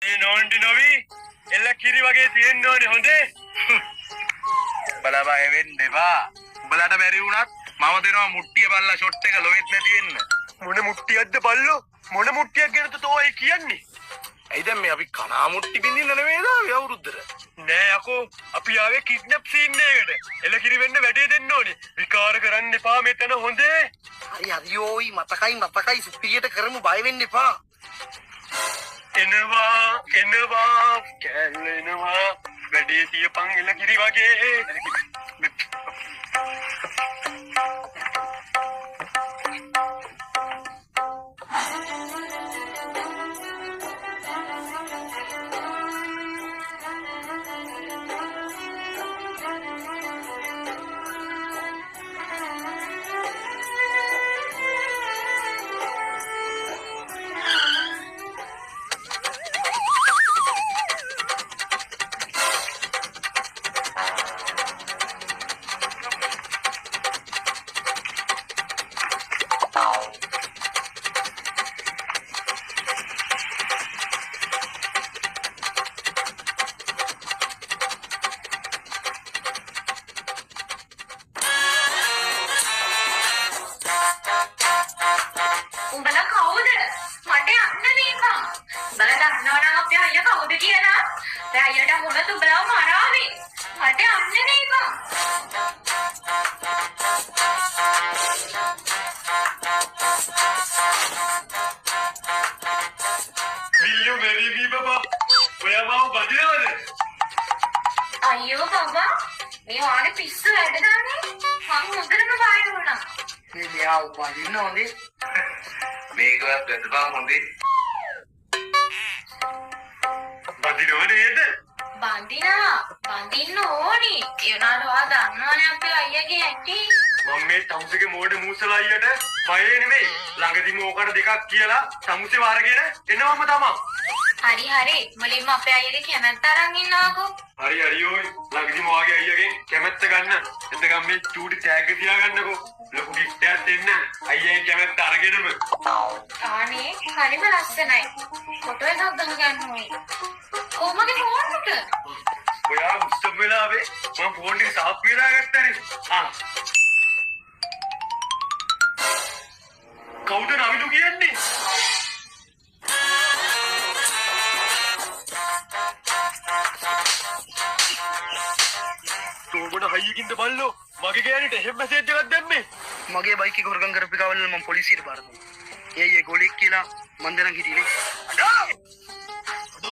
නෝන්ඩි නොවි එල්ල කිරි වගේ තියෙන්න ඕනේ හොඳේ. බලා බය වෙන්න එපා. උඹලට බැරි වුණත් මම දෙනවා මුට්ටිය බල්ලා ෂොට් එක ලොවෙත් නැති වෙන්න. මොන මුට්ටියක්ද බල්ලෝ? මොන මුට්ටියක් ගැනද තෝයි කියන්නේ? ඇයි දැන් මේ අපි කනා මුට්ටි බින්දින්න නෙමෙයිද ආවේ අවුරුද්දට? නෑ යකෝ අපි ආවේ කිඩ්නැප් සීන් එකකට. එල්ල කිරි වෙන්න වැඩේ දෙන්න ඕනේ. විකාර කරන්න එපා මෙතන හොඳේ. හරි හරියෝයි මතකයි සුපිරියට කරමු බය වෙන්න එපා. එනවා කැලෙනවා වැඩේ තියපන් එල්ල කිරි වගේ. උඹලා කවුද? මට යන්න දීපන්. උඹලා දන්නවනම් අපේ අයියා කවුද කියලා? දැන් අයියාට මොනද උඹලා මරාවේ? මට යන්න දීපන්. Will you marry me, Baba? ඔයා මාව බදිනවද? අයියෝ බබා, මේ වාගේ පිස්සු වැඩ ගන්නේ. මම හොඳටම බය වුණා. මේ දෙයා උපදින්න හොඳේ. මේකවත් වැදපන් හොඳේ. බදිනව නේද? බඳින්න ඕනි. ඒ වුණාට ඔයා දන්නවනේ අපේ අයියාගේ ඇටි. මම මේ තමුසේගේ මෝඩ මූසලා අයියට බය නෙමෙයි. ළඟදිම ඕකට දෙකක් කියලා තමුසේ වරගෙන එනවම තමා. හරි. මුලින්ම අපේ අයියාගේ කැමැත්ත අරන් ඉන්නවකෝ. හරි ඔය් ළඟදිම වාගේ අයියගෙන් කැමැත්ත ගන්න. එතකම් මේ චූටි තෑග්ග තියාගන්නකෝ. ලොකු ගිෆ්ට් එකක් දෙන්න. අයියාගේ කැමැත්ත අරගෙනම. ආනේ හරිම ලස්සනයි. ෆොටෝ එකක් ගන්න ඕනේ. කොහමද ෆෝන් එක? ඔයා උත්සව වෙලාවේ මම ෆෝන් එක සාප් වෙලා ගත්තනේ. කවුද නවිදු කියන්නේ? තෝගොඩ හයියකින්ද බල්ලෝ මගේ ගෑනිට එහෙම මැසේජ් එකක් දැම්මේ. මගේ බයික් එක හොරගම් කරපු ගාවල මම පොලිසියට බාර දුන්නා. ඒ ගෝලෙක් කියලා මන් දැනන් හිටියේ.